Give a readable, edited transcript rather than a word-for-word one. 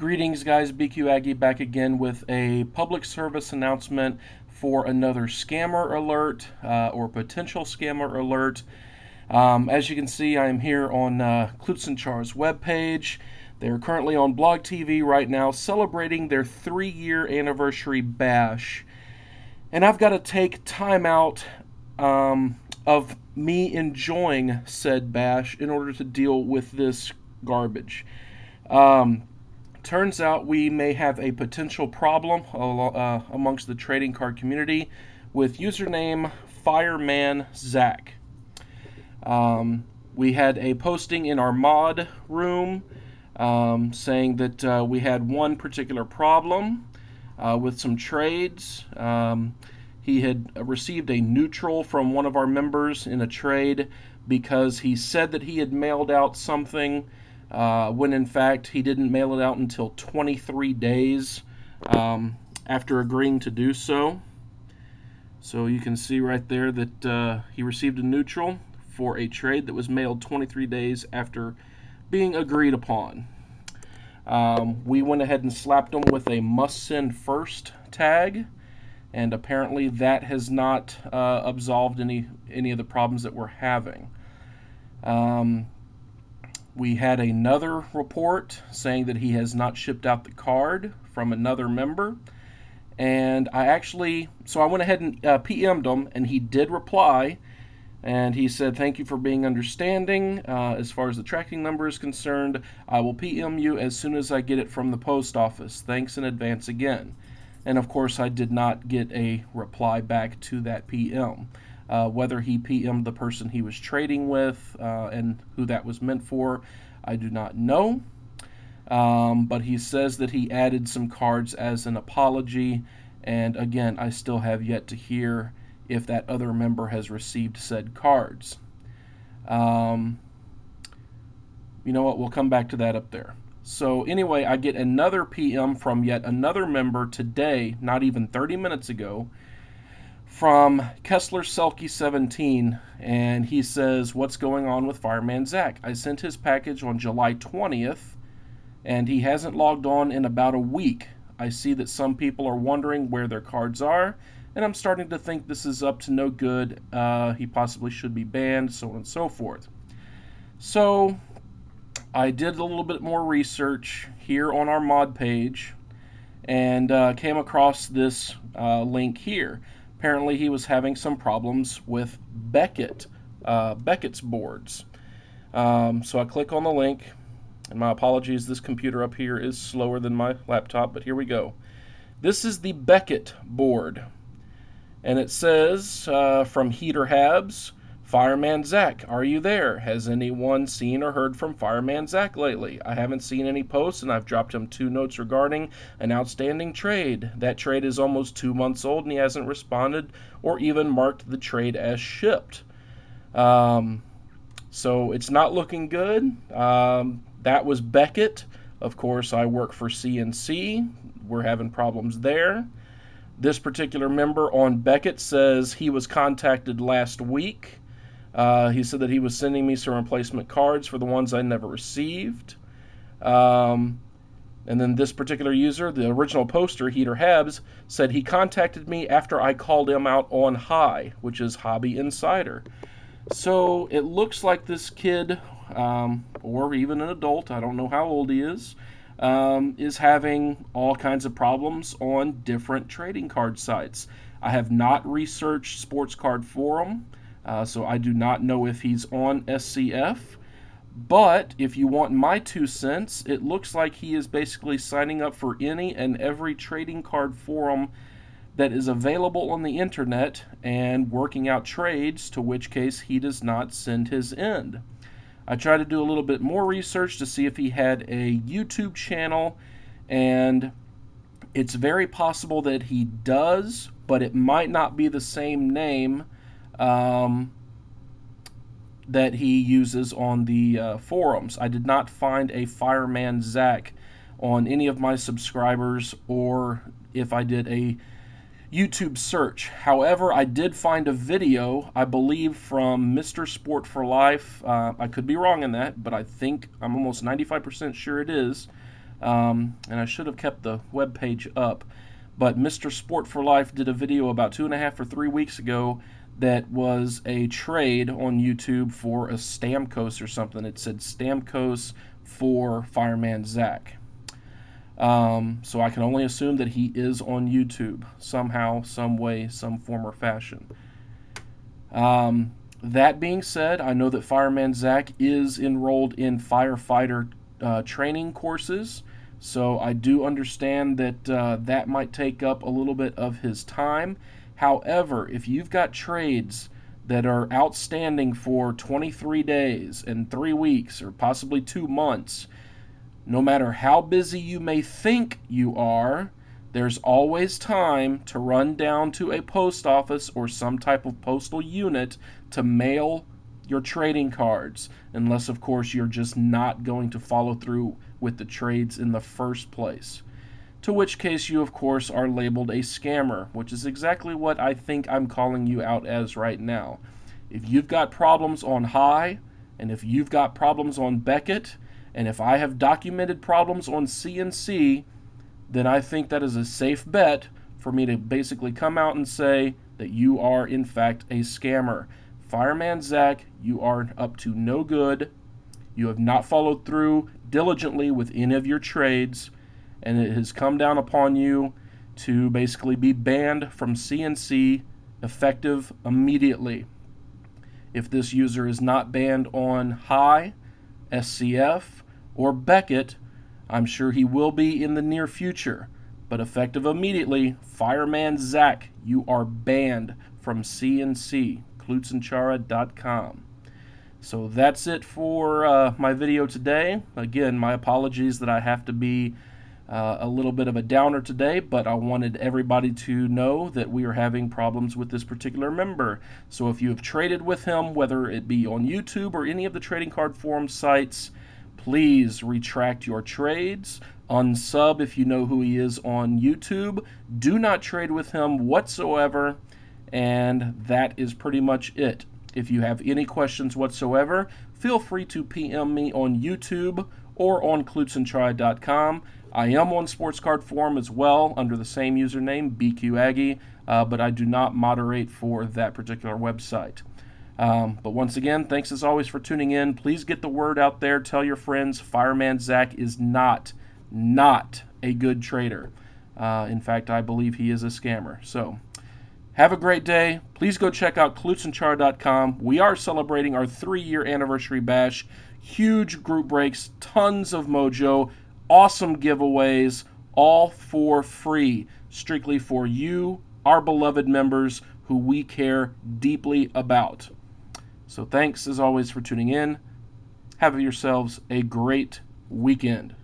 Greetings, guys. BQAGGIE back again with a public service announcement for another scammer alert or potential scammer alert. As you can see, I am here on Klutzenchar's webpage. They're currently on Blog TV right now celebrating their 3-year anniversary bash. And I've got to take time out of me enjoying said bash in order to deal with this garbage. Turns out we may have a potential problem amongst the trading card community with username Fireman Zack. We had a posting in our mod room saying that we had one particular problem with some trades. He had received a neutral from one of our members in a trade because he said that he had mailed out something when in fact he didn't mail it out until 23 days after agreeing to do so. So you can see right there that he received a neutral for a trade that was mailed 23 days after being agreed upon. We went ahead and slapped him with a must send first tag, and apparently that has not absolved any of the problems that we're having. We had another report saying that he has not shipped out the card from another member. And I went ahead and PM'd him, and he did reply. And he said, "Thank you for being understanding. As far as the tracking number is concerned, I will PM you as soon as I get it from the post office. Thanks in advance again." And of course, I did not get a reply back to that PM. Whether he PM'd the person he was trading with and who that was meant for, I do not know. But he says that he added some cards as an apology. And again, I still have yet to hear if that other member has received said cards. You know what? We'll come back to that up there. So anyway, I get another PM from yet another member today, not even 30 minutes ago, from Kessler Selkie 17, and he says, "What's going on with Fireman Zack? I sent his package on July 20th, and he hasn't logged on in about a week. I see that some people are wondering where their cards are, and I'm starting to think this is up to no good. He possibly should be banned, so on and so forth." So I did a little bit more research here on our mod page and came across this link here. Apparently he was having some problems with Beckett's boards. So I click on the link, and my apologies, this computer up here is slower than my laptop, but here we go. This is the Beckett board, and it says from Heater Habs, "Fireman Zack, are you there? Has anyone seen or heard from Fireman Zack lately? I haven't seen any posts, and I've dropped him 2 notes regarding an outstanding trade. That trade is almost 2 months old, and he hasn't responded or even marked the trade as shipped." So it's not looking good. That was Beckett. Of course, I work for CNC. We're having problems there. This particular member on Beckett says he was contacted last week. He said that he was sending me some replacement cards for the ones I never received. And then this particular user, the original poster, Heater Habs, said he contacted me after I called him out on High, which is Hobby Insider. So it looks like this kid, or even an adult, I don't know how old he is having all kinds of problems on different trading card sites. I have not researched Sports Card Forum. So I do not know if he's on SCF, but if you want my 2 cents, it looks like he is basically signing up for any and every trading card forum that is available on the internet and working out trades, to which case he does not send his end. I tried to do a little bit more research to see if he had a YouTube channel, and it's very possible that he does, but it might not be the same name that he uses on the forums. I did not find a Fireman Zack on any of my subscribers, or if I did a YouTube search. However, I did find a video, I believe from Mr. Sport for Life. I could be wrong in that, but I think I'm almost 95% sure it is. and I should have kept the web page up, but Mr. Sport for Life did a video about 2.5 or 3 weeks ago that was a trade on YouTube for a Stamkos or something. It said Stamkos for Fireman Zack. So I can only assume that he is on YouTube somehow, some way, some form or fashion. That being said, I know that Fireman Zack is enrolled in firefighter training courses, so I do understand that that might take up a little bit of his time. However, if you've got trades that are outstanding for 23 days and 3 weeks or possibly 2 months, no matter how busy you may think you are, there's always time to run down to a post office or some type of postal unit to mail your trading cards, unless of course you're just not going to follow through with the trades in the first place. To which case you of course are labeled a scammer, which is exactly what I think I'm calling you out as right now. If you've got problems on High, and if you've got problems on Beckett, and if I have documented problems on CNC, then I think that is a safe bet for me to basically come out and say that you are in fact a scammer. Fireman Zack, you are up to no good. You have not followed through diligently with any of your trades, and it has come down upon you to basically be banned from CNC effective immediately. If this user is not banned on High, SCF, or Beckett, I'm sure he will be in the near future. But effective immediately, Fireman Zack, you are banned from CNC, klutzenchara.com. So that's it for my video today. Again, my apologies that I have to be a little bit of a downer today, but I wanted everybody to know that we are having problems with this particular member. So if you have traded with him, whether it be on YouTube or any of the trading card forum sites, please retract your trades. Unsub if you know who he is on YouTube. Do not trade with him whatsoever, and that is pretty much it. If you have any questions whatsoever, feel free to PM me on YouTube or on klutzenchara.com. I am on Sports Card Forum as well under the same username, BQAGGIE, but I do not moderate for that particular website. But once again, thanks as always for tuning in. Please get the word out there. Tell your friends Fireman Zack is not a good trader. In fact, I believe he is a scammer. So have a great day. Please go check out klutzenchara.com. We are celebrating our 3-year anniversary bash. Huge group breaks, tons of mojo, awesome giveaways, all for free, strictly for you, our beloved members who we care deeply about. So thanks as always for tuning in. Have yourselves a great weekend.